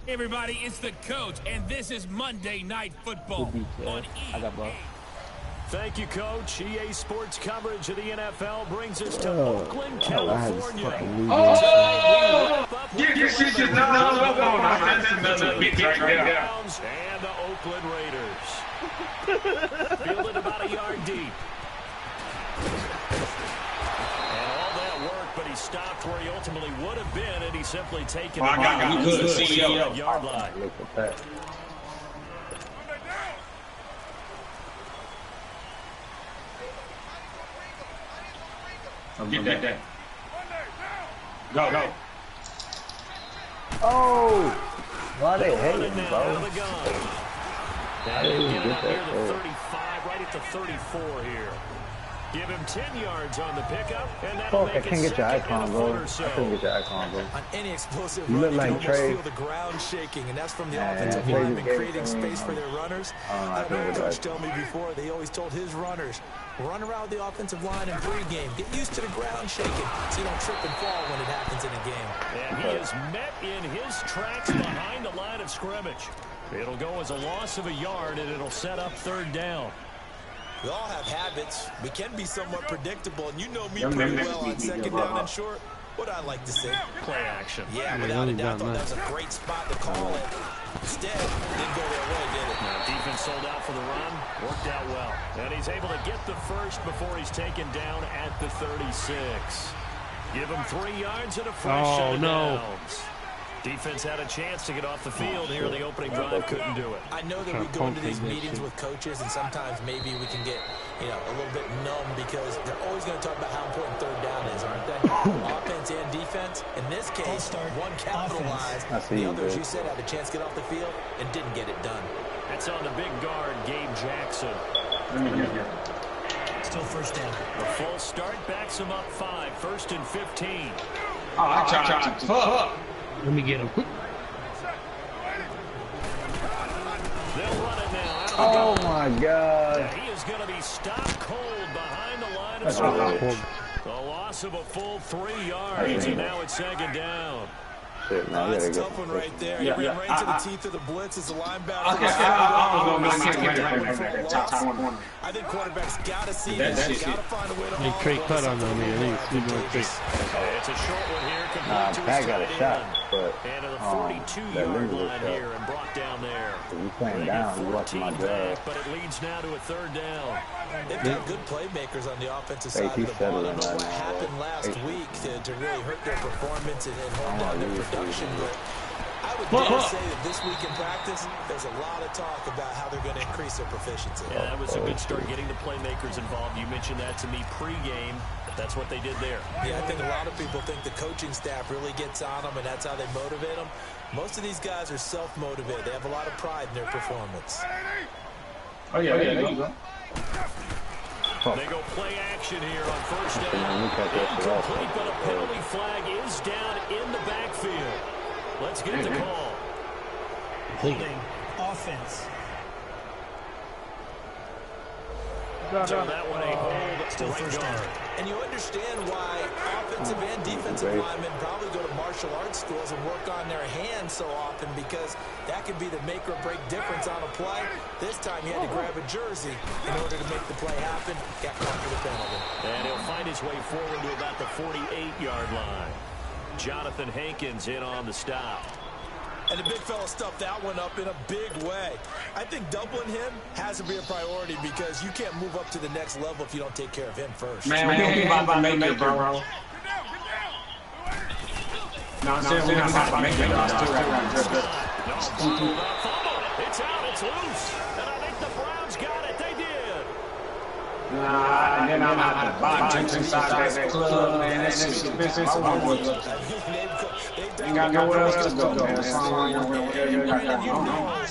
Hey everybody, it's the coach, and this is Monday Night Football on EA. Thank you, Coach. EA Sports coverage of the NFL brings us to Oakland, California. Get your shit on. That's another big right there. And the Oakland Raiders. Fielded about a yard deep. And all that work, but he stopped where he ultimately would have been, and he simply taken the yard line. Look at that. Get that. Go. Oh! Why they hate me, bro? I didn't get it near the 35, right at the 34 here. Give him 10 yards on the pickup, and that'll make it second and a foot or so. I couldn't get your icon, bro. On any explosive you run, look like you can Trey. almost feel the ground shaking, and that's from the offensive lineman creating space for their runners. I heard Coach tell me before, they always told his runners, run around the offensive line in pregame. Get used to the ground shaking so you don't trip and fall when it happens in a game. And he is met in his tracks behind the line of scrimmage. It'll go as a loss of a yard, and it'll set up third down. We all have habits. We can be somewhat predictable, and you know me pretty well on second down and short. What I like to say? Play action. Yeah, without a doubt, I thought that was a great spot to call it. Instead, didn't go their way, did it? Now, defense sold out for the run. Worked out well. And he's able to get the first before he's taken down at the 36. Give him 3 yards and a fresh shot of downs. Defense had a chance to get off the field here. The opening drive couldn't do it. I know that we go into these meetings with coaches, and sometimes maybe we can get, a little bit numb because they're always going to talk about how important third down is, aren't they? Offense and defense. In this case, one capitalized. The other, as you said, had a chance to get off the field and didn't get it done. That's on the big guard, Gabe Jackson. Still first down. The full start backs him up 5. First and 15. Oh, I tried to fuck. Let me get him. They'll run it now. Oh my God. He is going to be stopped cold behind the line of scrimmage. The loss of a full 3 yards, and now it's second down. Shit, man, That's a tough one right there. He ran right to the teeth of the blitz as a linebacker. I think quarterbacks got to see this. Got to find a way to Hey, Trey cut on them. It's a short one here. Pat got a shot, but and a 42-yard line here and brought down there. You playing down, you watching my drive. But it leads now to a third down. They've got good playmakers on the offensive side of the ball. I don't know what happened last week to really hurt their performance and hold down their production, but I would dare say that this week in practice, there's a lot of talk about how they're going to increase their proficiency. Yeah, that was a good start getting the playmakers involved. You mentioned that to me pregame. That's what they did there. Yeah, I think a lot of people think the coaching staff really gets on them, and that's how they motivate them. Most of these guys are self-motivated. They have a lot of pride in their performance. Oh, yeah, there you go. They go play action here on first down. Incomplete, but a penalty flag is down in the backfield. Let's get the call. Holding offense. So that one a hold. Still first down. And you understand why offensive and defensive linemen probably go to martial arts schools and work on their hands so often, because that could be the make or break difference on a play. This time he had to grab a jersey in order to make the play happen. Got caught for the penalty. And he'll find his way forward to about the 48-yard line. Jonathan Hankins in on the stop. And the big fella stuffed that one up in a big way. I think doubling him has to be a priority, because you can't move up to the next level if you don't take care of him first. Man, we about to make it, bro. No, we're not about to make it, bro. It's out, it's loose. And I think the Browns got it. They did. Nah, and then I'm out the bottom inside that club, man. That's business. Ain't got nowhere else to go, man. It's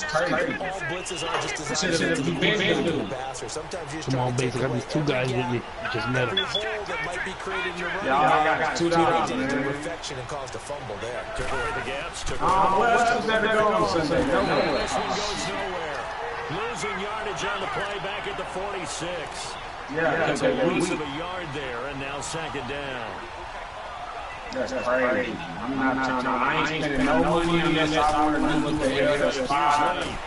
crazy. All blitzes are just designed to be the passer. Sometimes you just Come on, base. I got these two guys with me. Just met them. hole that might be created in your run. Y'all got $2, man. Perfection and caused a fumble there. Took away the gaps. Took What else is there to go on Sunday? This one goes nowhere. Losing yardage on the play back at the 46. Yeah, That's a loss of a yard there, and now second down. That's crazy. I'm not trying to. I ain't spending no money on this. I already know what the hell that's $5. I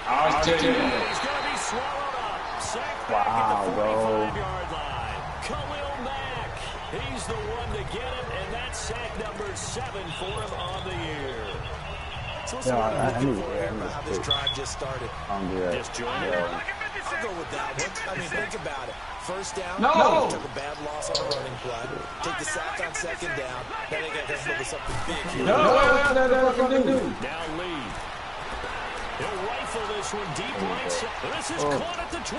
always tell you that. He's going to be swallowed up. Sacked back Wow, at the bro. 45-yard line. Khalil Mack. He's the one to get it, and that's sack number 7 for him on the year. So what's looking for here about how this drive just started? Disjointed. I'll go with that one. I mean, think about it. First down, No. took a bad loss on a running play. Take the sack on second down. Then they got to come up with something big here. No, Now lead. He'll rifle this one deep right side. This is caught at the 20.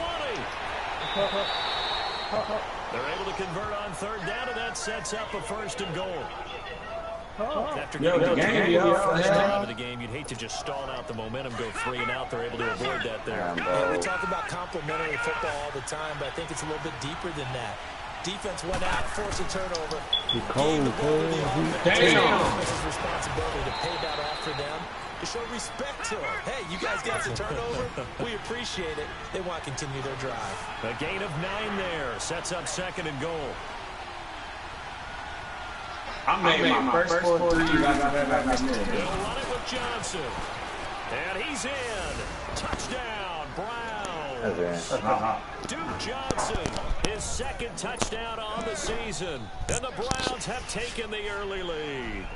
They're able to convert on third down, and that sets up a 1st and goal. After getting the first drive of the game, you'd hate to just stall out the momentum, go 3 and out. They're able to avoid that there. Yeah, we talk about complementary football all the time, but I think it's a little bit deeper than that. Defense went out, forced a turnover. Cold, Defense's responsibility to pay that off for them, to show respect to them. Hey, you guys got the turnover. We appreciate it. They want to continue their drive. A gain of 9 there. Sets up 2nd and goal. I made my first 4 threes. They'll run it with Johnson. And he's in. Touchdown, Browns. Duke Johnson, his 2nd touchdown on the season. And the Browns have taken the early lead.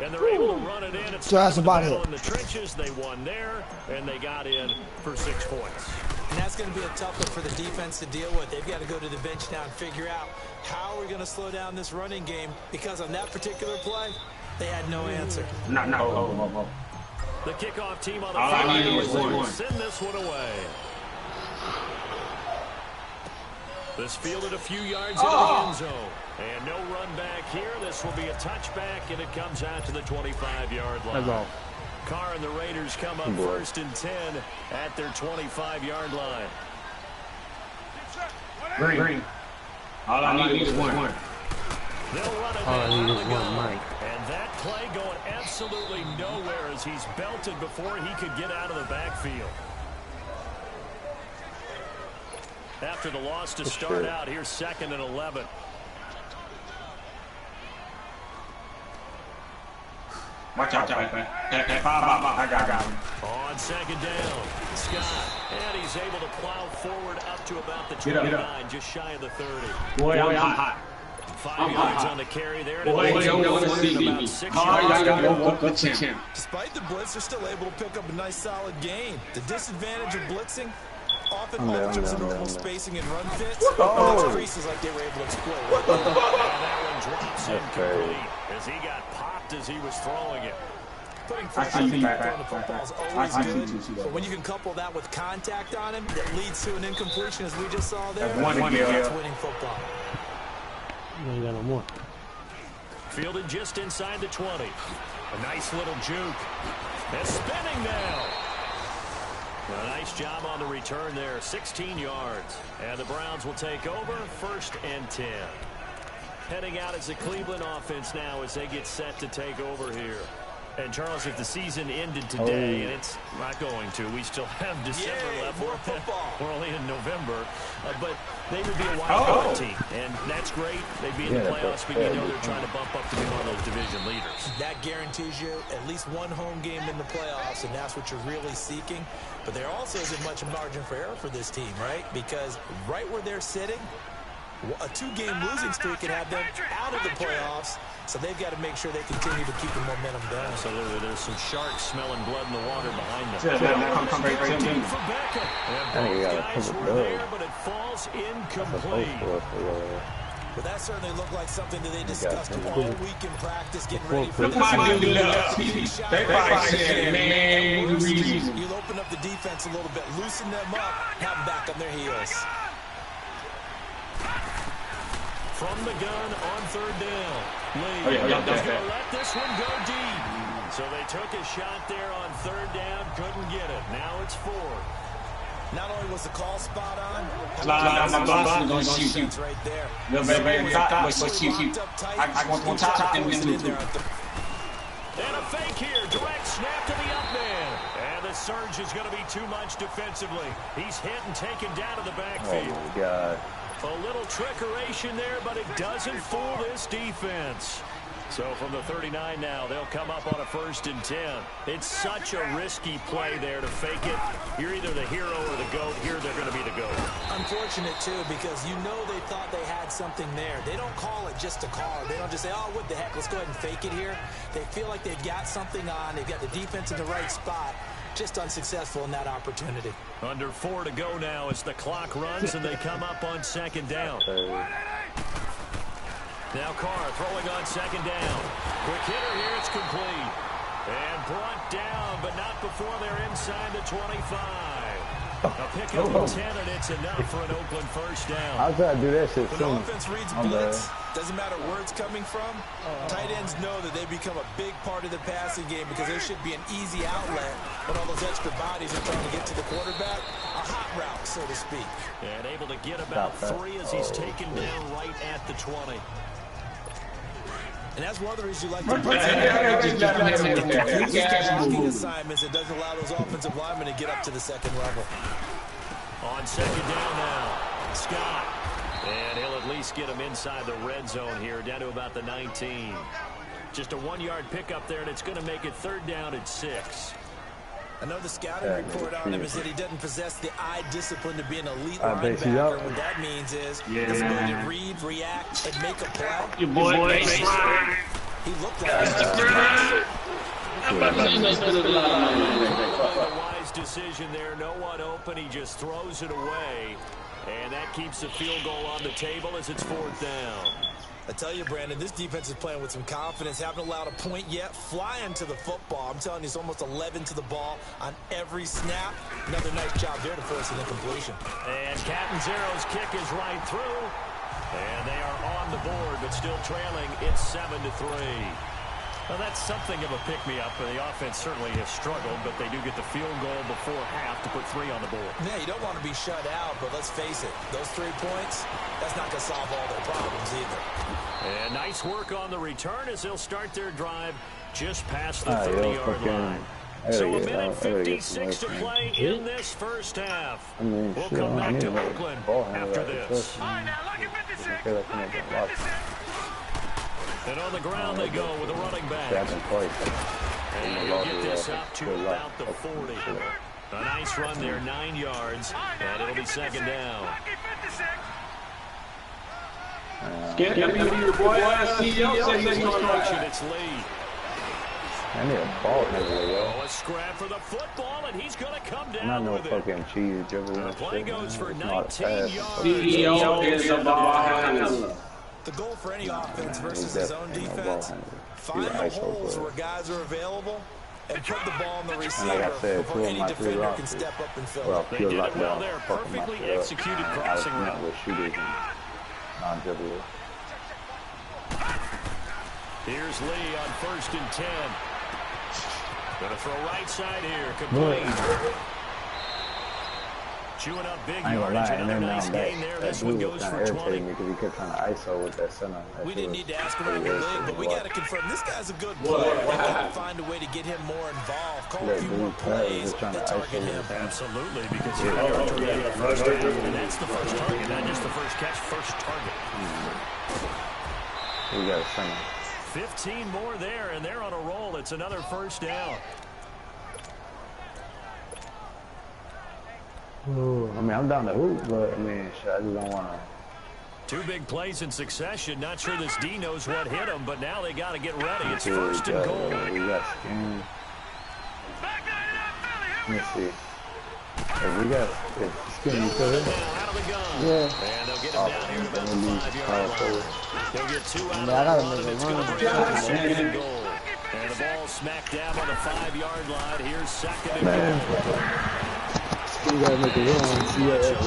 And they're able to run it in. It's that's about it. In the trenches, they won there, and they got in for 6 points. And that's going to be a tough one for the defense to deal with. They've got to go to the bench now and figure out how we're going to slow down this running game, because on that particular play, they had no answer. No. The kickoff team on the All I need field is will one. send this one away. This fielded a few yards into the end zone. And no run back here. This will be a touchback, and it comes out to the 25-yard line. That's all. Carr and the Raiders come up 1st and 10 at their 25-yard line. Green. All I need is one. They'll run it All I down need the is one, gun. Mike. And that play going absolutely nowhere as he's belted before he could get out of the backfield. After the loss to start out, here's 2nd and 11. Watch out, man. I got him. On 2nd down, Scott. And he's able to plow forward up to about the Get 29, up. just shy of the 30. Boy, I'm hot. 5 yards on the carry there. And Boy, it don't goes want to see about me. 6 All yards. I got to go to him. Despite the blitz, they're still able to pick up a nice, solid gain. The disadvantage of blitzing, often alters the normal spacing and run fits. Those creases like they were able to exploit. And that one drops incomplete as he got popped as he was throwing it. Putting pressure on the back on the football is always good, but when you can couple that with contact on him that leads to an incompletion, as we just saw there, that's winning football. You ain't got no more. Fielded just inside the 20. A nice little juke. They're spinning now. A nice job on the return there. 16 yards. And the Browns will take over 1st and 10. Heading out as the Cleveland offense now as they get set to take over here. And, Charles, if the season ended today, and it's not going to, we still have December left. More football. We're only in November. But they would be a wild card team. And that's great. They'd be in the playoffs, but you know they're trying to bump up to be one of those division leaders. That guarantees you at least one home game in the playoffs, and that's what you're really seeking. But there also isn't much margin for error for this team, right? Because right where they're sitting, a 2-game losing streak could have them out of the playoffs. So they've got to make sure they continue to keep the momentum going. Absolutely. There's some sharks smelling blood in the water behind them. Come straight to me. For Beckham. And both guys were there, but it falls incomplete. But that certainly looked like something that they discussed all week in practice, getting ready for this. They probably said, man, You'll open up the defense a little bit, loosen them up, have them back on their heels. From the gun on 3rd down. Lee is going to let this one go deep. So they took a shot there on 3rd down, couldn't get it. Now it's 4th. Not only was the call spot on, I'm going to shoot you. right there. I want one top and then And a fake here, direct snap to the up man. And the surge is going to be too much defensively. He's hit and taken down to the backfield. Oh, my God. A little trickeration there, but it doesn't fool this defense. So from the 39 now, they'll come up on a 1st and 10. It's such a risky play there to fake it. You're either the hero or the GOAT. Here they're going to be the GOAT. Unfortunate, too, because you know they thought they had something there. They don't call it just to call it. They don't just say, oh, what the heck, let's go ahead and fake it here. They feel like they've got something on. They've got the defense in the right spot. Just unsuccessful in that opportunity. Under 4 to go now as the clock runs and they come up on 2nd down. Now Carr throwing on 2nd down. Quick hitter here, it's complete. And brought down, but not before they're inside the 25. A pickup of 10, and it's enough for an Oakland 1st down. How could I do that shit When soon? offense reads blitz, doesn't matter where it's coming from, tight ends know that they become a big part of the passing game because there should be an easy outlet when all those extra bodies are trying to get to the quarterback. A hot route, so to speak. And able to get about 3 as he's taken down right at the 20. And that's one of the reasons you like to blocking assignments. It doesn't allow those offensive linemen to get up to the 2nd level. On 2nd down now, Scott. And he'll at least get him inside the red zone here, down to about the 19. Just a 1-yard pickup there, and it's going to make it 3rd down at 6. I know the scouting report on him is that he doesn't possess the eye discipline to be an elite linebacker. What that means is his ability to read, react, and make a play. Your boy, he looked like A wise decision there. No one open. He just throws it away. And that keeps the field goal on the table as it's 4th down. I tell you, Brandon, this defense is playing with some confidence. Haven't allowed a point yet. Flying to the football. I'm telling you, it's almost 11 to the ball on every snap. Another nice job there to force an incompletion. And Catanzaro's kick is right through. And they are on the board, but still trailing. It's 7-3. Well, that's something of a pick-me-up. The offense certainly has struggled, but they do get the field goal before half to put 3 on the board. Yeah, you don't want to be shut out, but let's face it, those 3 points, that's not going to solve all their problems either. And nice work on the return as they'll start their drive just past the 30-yard line. So a minute 56 to play in this 1st half. We'll come back to Oakland after this. All right, now, look at 56. And on the ground they go with a running back. And he'll get this up to about the 40. A nice run there, 9 yards, and it'll be 2nd down. It's Lee. I need a ball handler, yo. A scrap for the football, and he's going to come down Not no with fucking cheese dribbling. The play goes for 19 yards. The goal for any offense versus his own defense, find the holes where guys are available and put the ball on the receiver before any defender can step up and fill it. They did it well there. Perfectly executed crossing route. Here's Lee on 1st and 10. Gonna throw right side here. Complete. Chewing up big yardage. Another nice gain there. This one goes for 20. Because he kept trying to ISO with that center. We didn't need to ask him around the league, but we got to confirm this guy's a good player. We got to find a way to get him more involved. Call a few more plays that target him. Absolutely, because you're going to get the first half, and that's the first target, not just the first catch, first target. We got a center. 15 more there, and they're on a roll. It's another 1st down. Ooh, I mean, I'm down to hoop, but I mean, shit, I just don't want to. 2 big plays in succession. Not sure this D knows what hit him, but now they got to get ready. It's 1st and goal. We got skin. Let me see. If we got skin, you still here? Out of the gun. Yeah. And they'll get him down here to about the 5-yard line. They'll get 2 out of the gotta run. make a It's going to run. bring up 2nd and goal. And the ball smacked down on the 5-yard line. Here's 2nd and goal. You gotta make a run. See it ready. Yeah,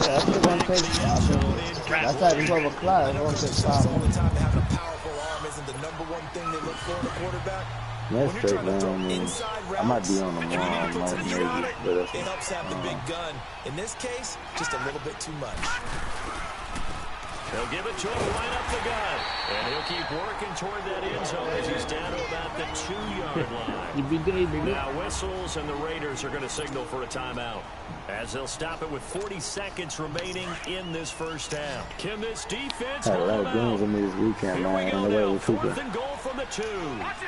that's gonna take 5 minutes. That's at 12 o'clock. It's gonna take 5 All the minutes. time, having a powerful arm isn't the #1 thing they look for in a quarterback. That's When you're straight, trying to man. throw I mean, inside I might routes, be on the and you need to put wrong some heat on it, but it helps have the big gun. In this case, just a little bit too much. They'll give it to him right up the gut. And he'll keep working toward that end zone as he's down to about the 2-yard line. Now whistles, and the Raiders are going to signal for a timeout, as they'll stop it with 40 seconds remaining in this first half. Can this defense hold a lot of games in this weekend, Here we man. go And the way now, we're 4th and goal from the 2.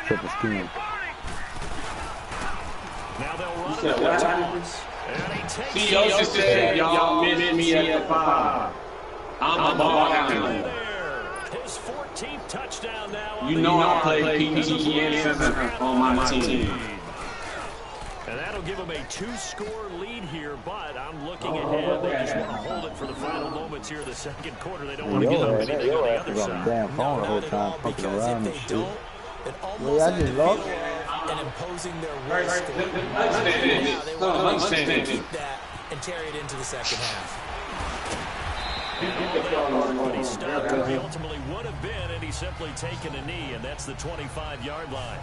triple scheme. Now they'll run it with toss. And he takes it. Y'all said y'all missed me at the 5. I'm a ball handler. His 14th touchdown now. You know I play PTN on my team. And that'll give them a 2-score lead here, but I'm looking ahead. They just want to hold it for the final moments here in the second quarter. They don't want to give up anything on the other side. Damn phone the whole time fucking around and shit. I just lost. And imposing their will score. Now they want to keep that and carry it into the second half. But he stopped where he ultimately would have been, and he's simply taken a knee, and that's the 25-yard line.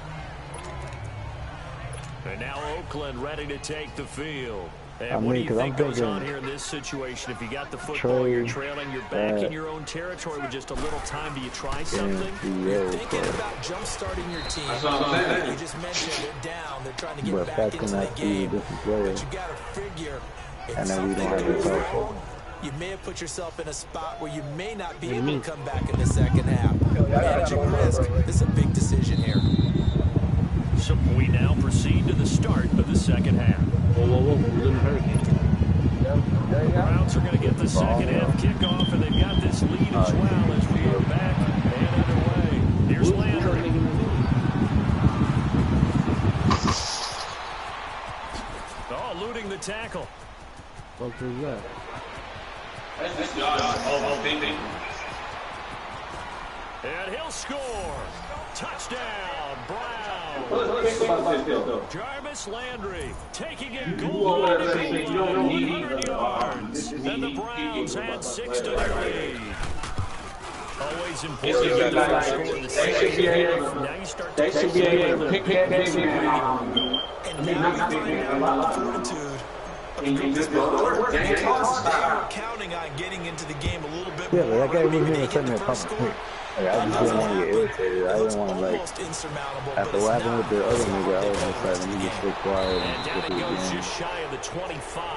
And now Oakland ready to take the field. And what do you think goes on here in this situation? If you got the football, you're trailing, you're back in your own territory with just a little time. Do you try something? You're thinking about jump-starting your team. You just mentioned they're down. They're trying to get back into the game. But you got to figure if something goes wrong, you may have put yourself in a spot where you may not be able to come back in the second half. Managing risk, this is a big decision here. So we now proceed to the start of the second half. The Browns are going to get the second half kickoff, and they've got this lead as well as we are back and underway. Here's Landry. Oh, eluding the tackle. What was that? And he'll score. Touchdown, Browns. Jarvis Landry taking a goal line to 100 yards. And the Browns add 6 to their lead. Always important to get the first score in the second half. Now you start to should be able to pick that baby and now you find out the fortitude. They were counting on getting into the game a little bit more. Yeah, but that guy was Maybe in they the get the second first half. score. Like, I just didn't want to get irritated. I didn't want to, like, after what happened with the other nigga, I was just like, let me just stay quiet and get through the game.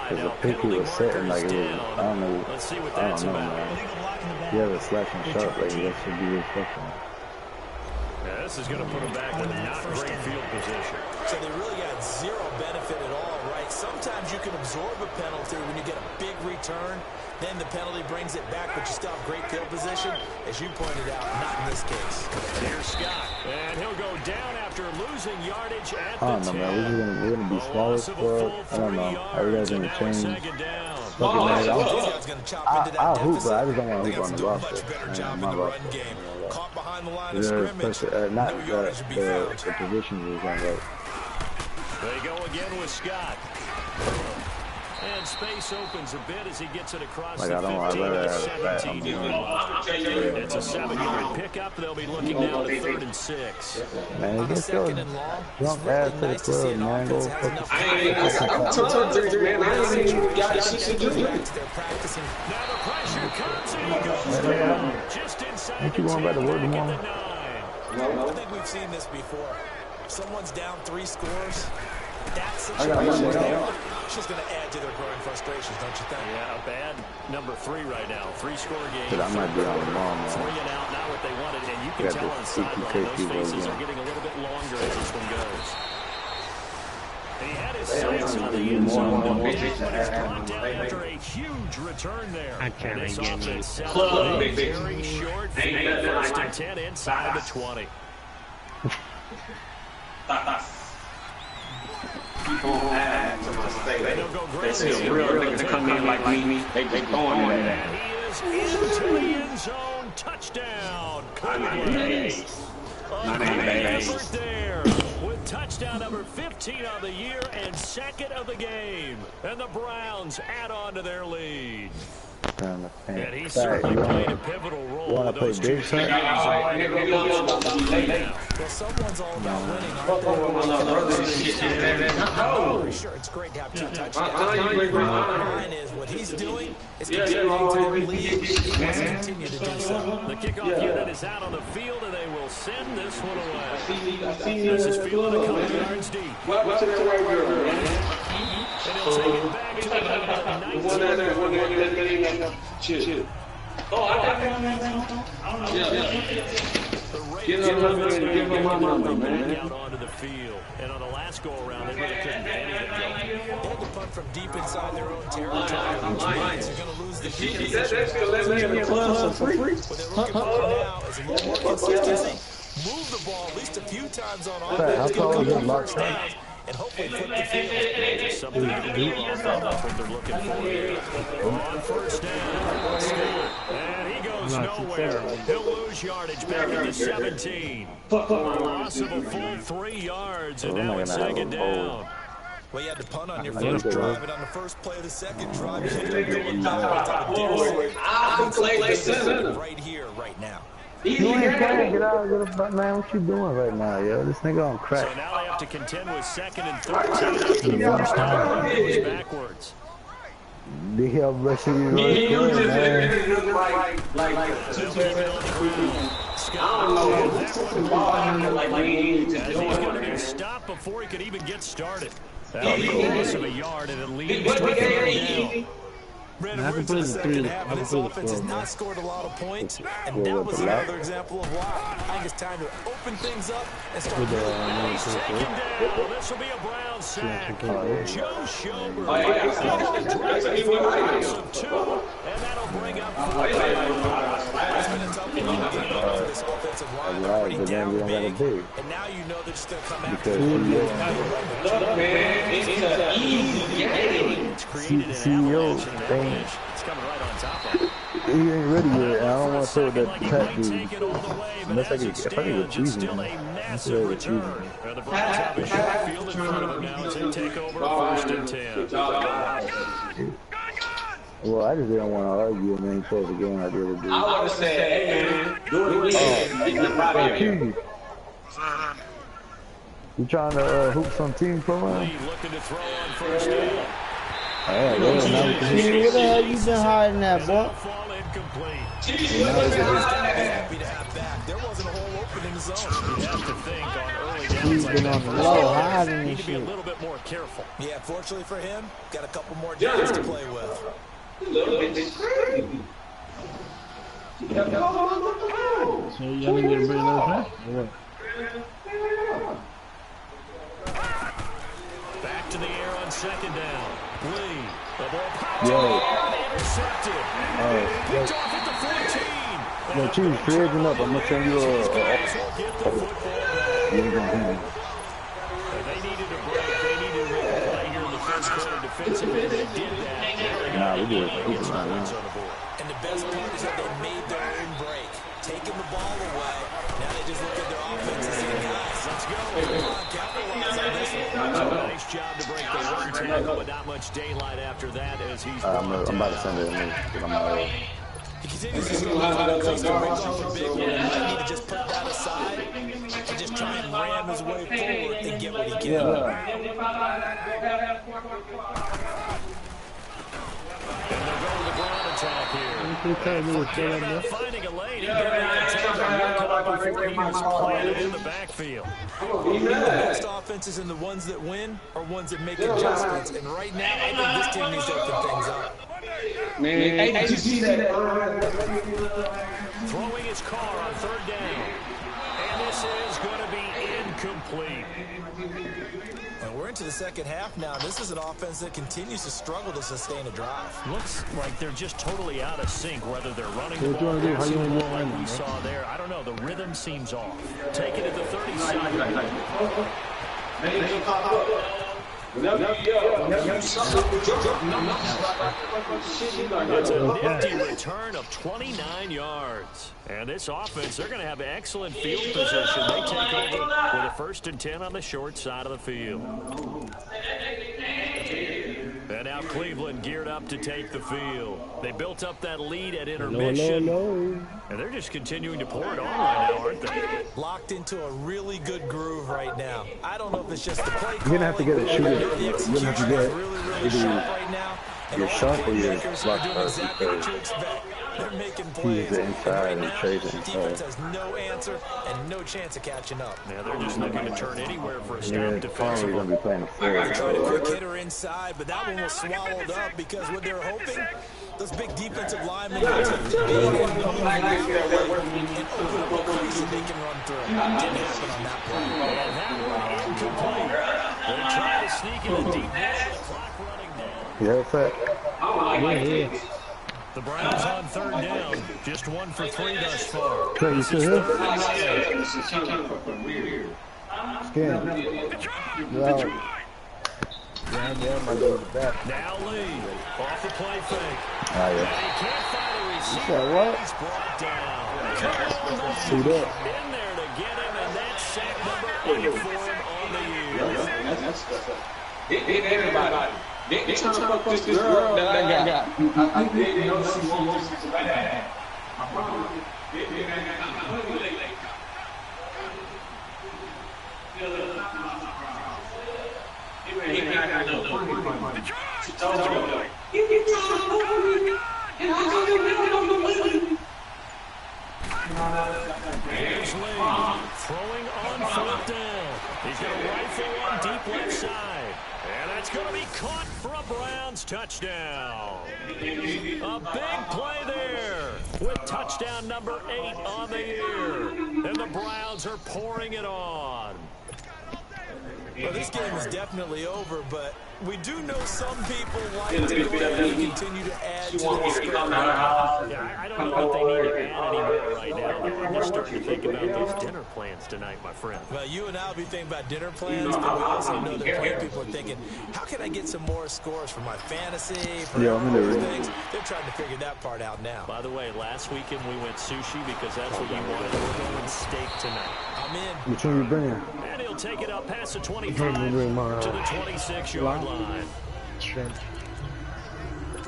Because the pick he was setting, like, it was, I don't know, man. You have a slash and sharp, like, that should be reflecting. Yeah, this is going to put him back with a not great field position. So they really got zero benefit at all, right? Sometimes you can absorb a penalty when you get a big return. Then the penalty brings it back, but you still have great field position. As you pointed out, not in this case. Here's Scott, and he'll go down after losing yardage at the 10. I don't know, man. We're gonna be flawless for it. I don't know. Everybody's gonna change. I'll hoop, but I just don't want to hoop on the roster. My roster. Caught behind the line of scrimmage. Not the positions is on right. They go again with Scott. And space opens a bit as he gets it across the 15 to 17 yard. It's a 7-yard pickup. They'll be looking now to 3rd and 6. Man, it gets going. Jump ass to the club, man. Go fuck. Now the pressure comes and he goes just inside the 10 back at the 9. I think we've seen this before. If someone's down 3 scores, that situation is just going to add to their growing frustrations, don't you think? Yeah, a bad number 3 right now. 3-score game. But I might be on the wrong, man. 3 and out, not what they wanted, and you can tell on the sideline those faces are getting a little bit longer as this one goes. He had his sights on the end zone, but he's dropped down after a huge return there. And this offense set up a very short field, 1st and 10 inside the 20. They see a real nigga to come in like me. They throwing it at him. And he is into the end zone. Touchdown. Nice. There with touchdown number 15 on the year and 2nd of the game. And the Browns add on to their lead. And he certainly played a pivotal role with those 2 teams. Well, someone's all about winning, aren't they? sure, it's great to have 2 touchdowns. The bottom line is what he's doing is contributing to their lead. He wants to continue to do so. The kickoff unit is out on the field, and they will send this one away. This is fielded a couple yards deep. What's the right girl, man? And he'll take it back to the 19. Chill. Oh, I don't know. Give him my number, man. Out onto the field. And on the last go-around, they really couldn't get anything going. They had to punt from deep inside their own territory. They're going to lose the field. That's going to let me in the club for free. What they're looking for now is a little more consistency. Move the ball at least a few times on offense. And hopefully flip the field. Something to do on that's what they're looking for. On first down. And he goes nowhere. He'll lose yardage back at the 17. A loss of a full 3 yards, and now it's second down. Well, you had to punt on your first drive, and on the first play of the second drive, you had to go I'll play center right here, right now. You ain't playing. Get out. Man, what you doing right now, yo? This nigga on crack. So now they have to contend with 2nd and 13. The first time it goes backwards. Big hell, brushing you right there, man. He's going to be stopped before he could even get started. That'll be a loss of a yard, and it leads to a 3rd down. Brandon, we're into the second half, and this offense has not scored a lot of points, and that was another example of why. I think it's time to open things up and start He's taken down. This will be a Brown sack. Joe Schobert. Of 2, and that'll bring up 4. It's been a tough one for this offensive line. They're already down big, and now you know they're just going to come out It's created an avalanche in that. It's coming right on top of it. He ain't ready yet. I don't want to throw that pat dude. Unless I can retrieve him. I'm still retrieving him. The Browns have a short field in front of them now as they take over 1st and 10. Well, I just didn't want to argue and then close the game like the other day. I want to say, hey, man, do it again. You trying to hoop some team program? Looking to throw on first down. Where the hell you been hiding that, boy? happy to have back. There wasn't a hole open in the zone. You have to think on early downs He's been on the low, hiding you need and to be a shit. little bit more careful. Yeah, fortunately for him, got a couple more downs to play with. So y'all need me to bring another pass? Or what? Back to the air on 2nd down. Lee, the ball popped up, intercepted. Picked off at the 14. Yo, Chiefs, creating up. I'm going to send you Get the football back. They needed a break. They needed to play here in the first quarter defensively. They did that. Nah, we did. And the best part is that they made their own break, taking the ball away. Now they just look at their offense and say, guys, let's go. Come on, capitalize on this one. Nice job to break the 1 tackle, but not much daylight after that as he's I'm about to send it to me. He continues to struggle because he brings off a big one. He might need to just put that aside and just try and ram his way forward and get what he can. And they're going to the ground attack here. Not finding a lane. He got before he was planted in the backfield. The best offenses and the ones that win are ones that make adjustments. And right now, I think this team needs to open things up. Man, hey, did you see that? Throwing his car on 3rd down. And this is going to be incomplete. And we're into the second half now. This is an offense that continues to struggle to sustain a drive. Looks like they're just totally out of sync, whether they're running the What you ball want to do? How you want to like run we it, saw there. I don't know. The rhythm seems off. Take it at the 37. It's a nifty return of 29 yards. And this offense, they're going to have excellent field position. They take over with a 1st and 10 on the short side of the field. And now Now Cleveland geared up to take the field. They built up that lead at intermission. And they're just continuing to pour it on right now, aren't they? Locked into a really good groove right now. I don't know if it's just the play calling. You're going to have to get a shooter. The execution is really sharp right now. And you're sharp or you're block doing exactly what you expect. They're making plays. He's inside and and right Trey's now, inside. defense has no answer and no chance of catching up. Now they're just looking to turn anywhere for a stop They're defensively. going to be playing a They tried a four. quick hitter inside, but that one was swallowed up because what they're hoping, those big defensive linemen will take the big and open up a crease that they can run through. Didn't happen on that play. And that one incomplete. They're trying to sneak in a deep ball, the clock running down. You heard that? Yeah. The Browns on third down, just 1 for 3 thus far. Okay, you still here? Skin. Well, yeah, my little back. Now Lee, off the play fake. Ah, And yeah. he can't find a You receiver. said what? He's brought down. See that? In there to get him, and that's sack number 8 for him on the year. Everybody. They trying to fuck this girl that I got. I think they know she wants this bad. I promise you. Here's Lee, throwing on fourth down. He's going to rifle on deep left side. And that's going to be caught for a Browns touchdown. A big play there with touchdown number 8 on the year. And the Browns are pouring it on. Well, this game is definitely over, but we do know some people like to go ahead and continue to add to the script. Yeah, I don't know that they need to add any more right now. I'm just starting to think about those dinner plans tonight, my friend. Well, you and I will be thinking about dinner plans, but we also know that plenty of people are thinking, how can I get some more scores for my fantasy, for other things? They're trying to figure that part out now. By the way, last weekend we went sushi because that's what you wanted. We're going steak tonight. I'm in. Which one you bringing? And he'll take it up past the 25 to the 26-yard line. Shrimp.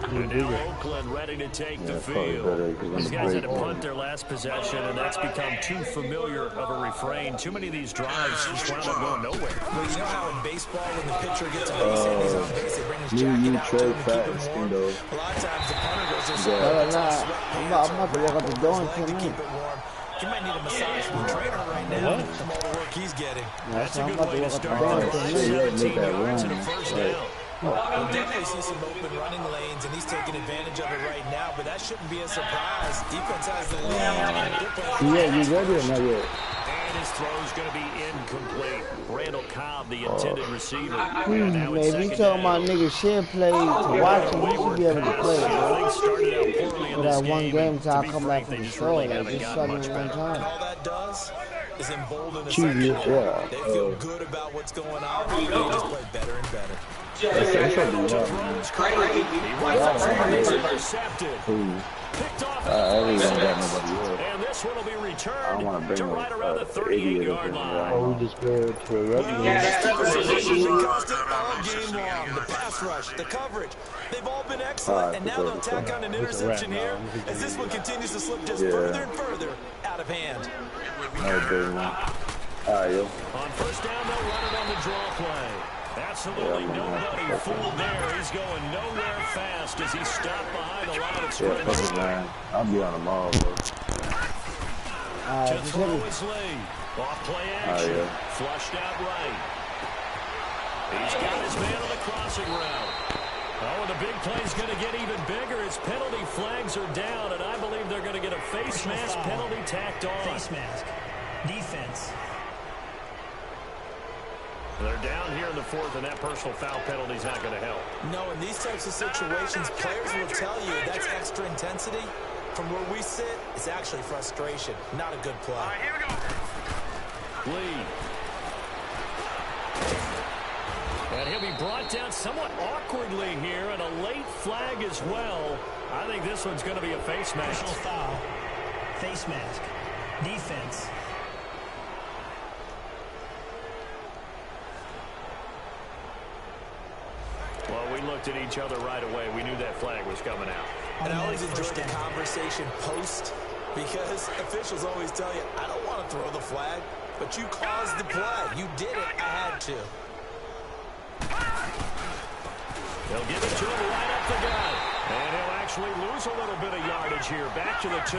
And now Oakland ready to take the field. These guys had to punt their last possession, and that's become too familiar of a refrain. Too many of these drives just wound up going nowhere. Well, you know how in baseball, when the pitcher gets a base and he's on base, they bring his jacket out to him to keep him warm. A lot of times the punter goes just I'm about to walk up the door in 10 to keep minutes. it warm. You might need a massage from the trainer right now from all the work he's getting. That's a I'm good about way to to walk start. up the door in 10 minutes. 17 yards and a first down. We'll definitely see some open running lanes, and he's taking advantage of it right now, but that shouldn't be a surprise. Defense has the lead. Yeah, you ready or not yet? And his throw's going to be incomplete. Randall Cobb, the intended receiver. Now Man, it's if you second talking down. about niggas shit play to watch him, you should be able to play, bro. They started out poorly in For this that one game and till I to be come frank, back from they the just show, really like, haven't just gotten shut me much one better. And time. all that does is embolden the Jesus, secondary. yeah. They feel good about what's going on. They just play better and better. Intercepted. Picked off I really don't got nobody else. and this one will be I don't returned want to to bring right around the an idiot up 38-yard in line. Oh, we just go to a revenue. This is constant all game long. The pass rush, the coverage, they've all been excellent, and now they'll tack on an interception here as this one continues to slip just further and further out of hand. No big one. All right, yo. On first down, they'll run it on the draw play. Absolutely nobody fooled there. He's going nowhere fast as he stopped behind the line of Yeah, scrimmage. fuck it, man. I'll be on tomorrow, bro. To throw is Lee. Off play action. yeah. Flushed out right. He's got his man on the crossing route. Oh, and the big play's going to get even bigger. His penalty flags are down, and I believe they're going to get a face mask penalty tacked on. Face mask. Defense. They're down here in the fourth, and that personal foul penalty is not going to help. No, in these types of situations, players will tell you that's extra intensity. From where we sit, it's actually frustration, not a good play. All right, here we go. Lee. And he'll be brought down somewhat awkwardly here, and a late flag as well. I think this one's going to be a face mask. Personal foul. Face mask. Defense. Well, we looked at each other right away. We knew that flag was coming out. And I always enjoy the conversation post because officials always tell you, I don't want to throw the flag, but you caused the play. You did it. I had to. They'll give it to him right up the gut. And he'll actually lose a little bit of yardage here. Back to the 2.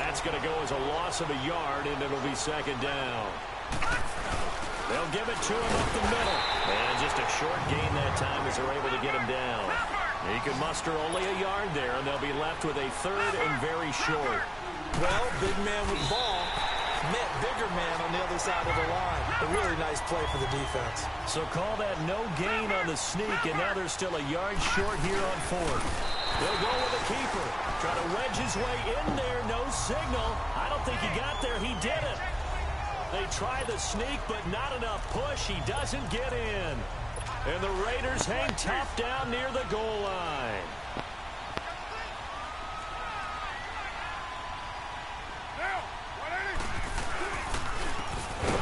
That's going to go as a loss of a yard, and it'll be second down. They'll give it to him up the middle. And just a short gain that time as they're able to get him down. He can muster only a yard there, and they'll be left with a 3rd and very short. Well, big man with ball met bigger man on the other side of the line. A really nice play for the defense. So call that no gain on the sneak, and now they're still a yard short here on 4th. They'll go with the keeper. Try to wedge his way in there. No signal. I don't think he got there. He did it. They try the sneak, but not enough push. He doesn't get in. And the Raiders hang tough down near the goal line.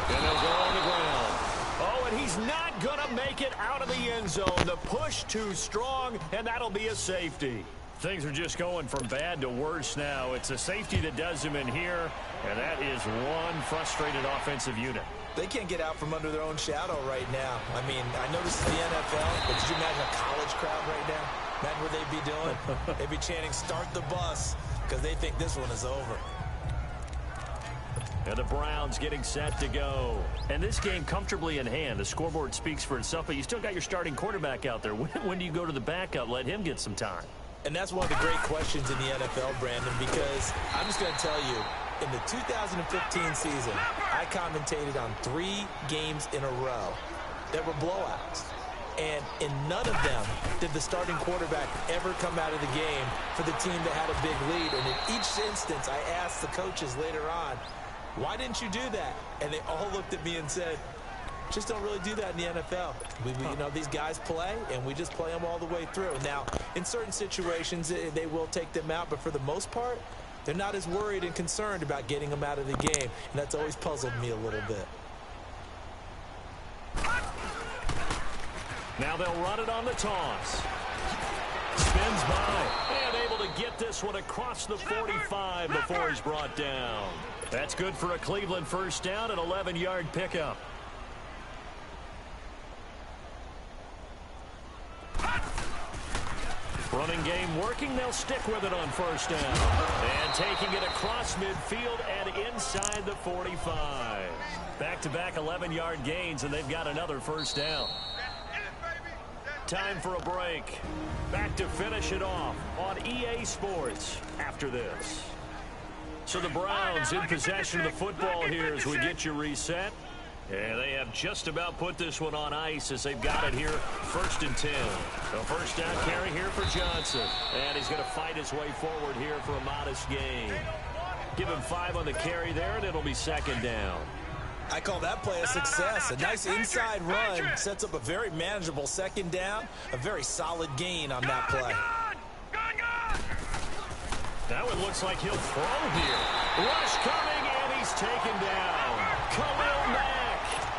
And they'll go on the ground. Oh, and he's not going to make it out of the end zone. The push too strong, and that'll be a safety. Things are just going from bad to worse now. It's a safety that does him in here, and that is one frustrated offensive unit. They can't get out from under their own shadow right now. I mean, I know this is the NFL, but could you imagine a college crowd right now? Imagine what they'd be doing. They'd be chanting, start the bus, because they think this one is over. And the Browns getting set to go. And this game comfortably in hand. The scoreboard speaks for itself, but you still got your starting quarterback out there. When do you go to the backup? Let him get some time. And that's one of the great questions in the NFL, Brandon, because I'm just going to tell you, in the 2015 season, I commentated on 3 games in a row that were blowouts. And in none of them did the starting quarterback ever come out of the game for the team that had a big lead. And in each instance, I asked the coaches later on, why didn't you do that? And they all looked at me and said, just don't really do that in the NFL. You know, these guys play, and we just play them all the way through. Now, in certain situations, they will take them out, but for the most part, they're not as worried and concerned about getting them out of the game, and that's always puzzled me a little bit. Now they'll run it on the toss. Spins by, and able to get this one across the 45 before he's brought down. That's good for a Cleveland first down, an 11-yard pickup. Running game working. They'll stick with it on first down. And taking it across midfield and inside the 45. Back-to-back 11-yard gains, and they've got another first down. Time for a break. Back to finish it off on EA Sports after this. So the Browns in possession of the football here as we get you reset. And they have just about put this one on ice as they've got it here, 1st and 10. So first down carry here for Johnson. And he's going to fight his way forward here for a modest gain. Give him 5 on the carry there, and it'll be second down. I call that play a success. A nice inside run sets up a very manageable second down. A very solid gain on that play. That one looks like he'll throw here. Rush coming, and he's taken down. Khalil Mack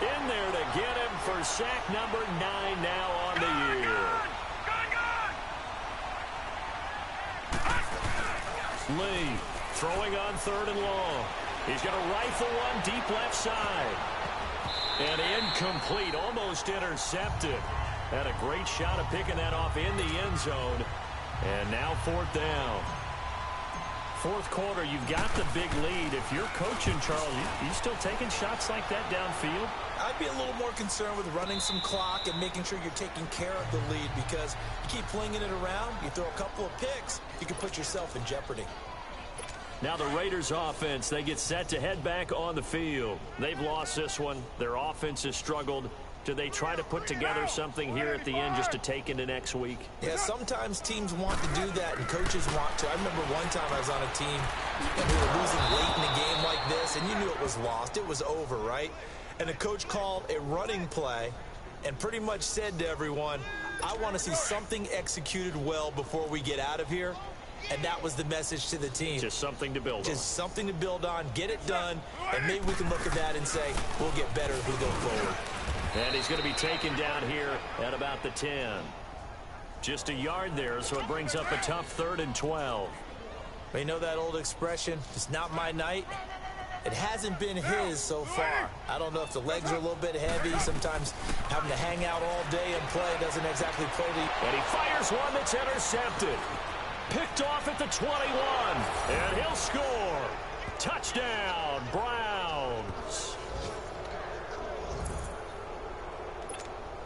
in there to get him for sack number 9 now on the year. Lee throwing on 3rd and long. He's going to rifle one deep left side. And incomplete, almost intercepted. Had a great shot of picking that off in the end zone. And now 4th down. 4th quarter, you've got the big lead. If you're coaching, Charles, you still taking shots like that downfield? I'd be a little more concerned with running some clock and making sure you're taking care of the lead, because you keep flinging it around, you throw a couple of picks, you can put yourself in jeopardy. Now the Raiders offense, they get set to head back on the field. They've lost this one. Their offense has struggled. Do they try to put together something here at the end just to take into next week? Yeah, sometimes teams want to do that and coaches want to. I remember one time I was on a team and we were losing late in a game like this, and you knew it was lost. It was over, right? And the coach called a running play and pretty much said to everyone, I want to see something executed well before we get out of here. And that was the message to the team. Just something to build on. Just something to build on, get it done, and maybe we can look at that and say, we'll get better as we go forward. And he's going to be taken down here at about the 10. Just a yard there, so it brings up a tough 3rd and 12. But you know that old expression, it's not my night? It hasn't been his so far. I don't know if the legs are a little bit heavy. Sometimes having to hang out all day and play doesn't exactly play the... And he fires one that's intercepted. Picked off at the 21. And he'll score. Touchdown, Browns.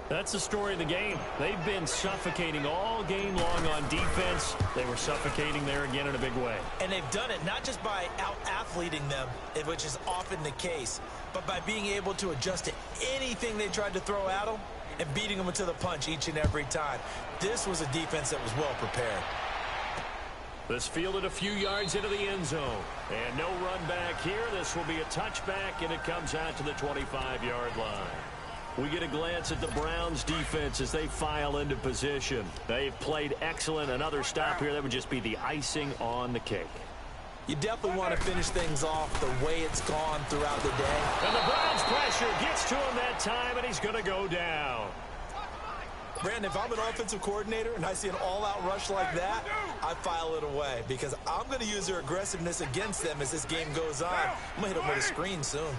That's the story of the game. They've been suffocating all game long on defense. They were suffocating there again in a big way. And they've done it not just by out-athleting them, which is often the case, but by being able to adjust to anything they tried to throw at them and beating them to the punch each and every time. This was a defense that was well prepared. This fielded a few yards into the end zone. And no run back here. This will be a touchback, and it comes out to the 25-yard line. We get a glance at the Browns defense as they file into position. They've played excellent. Another stop here, that would just be the icing on the cake. You definitely want to finish things off the way it's gone throughout the day. And the Browns pressure gets to him that time, and he's going to go down. Brandon, if I'm an offensive coordinator and I see an all-out rush like that, I file it away because I'm going to use their aggressiveness against them as this game goes on. I'm going to hit them with a screen soon.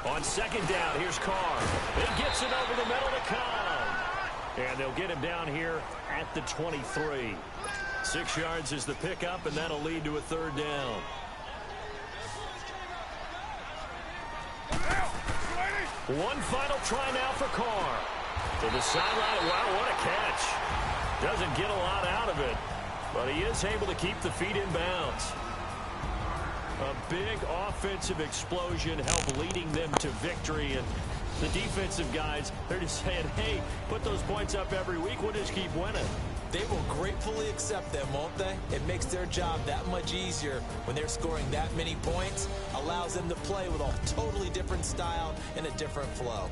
On 2nd down, here's Carr. He gets it over the middle to Cobb. And they'll get him down here at the 23. 6 yards is the pickup, and that'll lead to a 3rd down. One final try now for Carr. To the sideline. Wow, what a catch. Doesn't get a lot out of it, but he is able to keep the feet in bounds. A big offensive explosion helped leading them to victory. And the defensive guys, they're just saying, hey, put those points up every week. We'll just keep winning. They will gratefully accept them, won't they? It makes their job that much easier when they're scoring that many points. Allows them to play with a totally different style and a different flow.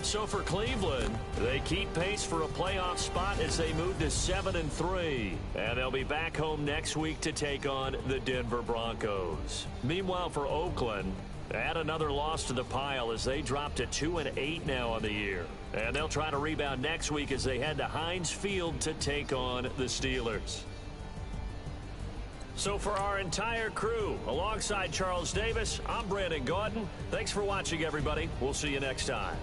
So for Cleveland, they keep pace for a playoff spot as they move to 7-3. And they'll be back home next week to take on the Denver Broncos. Meanwhile, for Oakland, add another loss to the pile as they drop to 2-8 now on the year. And they'll try to rebound next week as they head to Heinz Field to take on the Steelers. So for our entire crew, alongside Charles Davis, I'm Brandon Gaudin. Thanks for watching, everybody. We'll see you next time.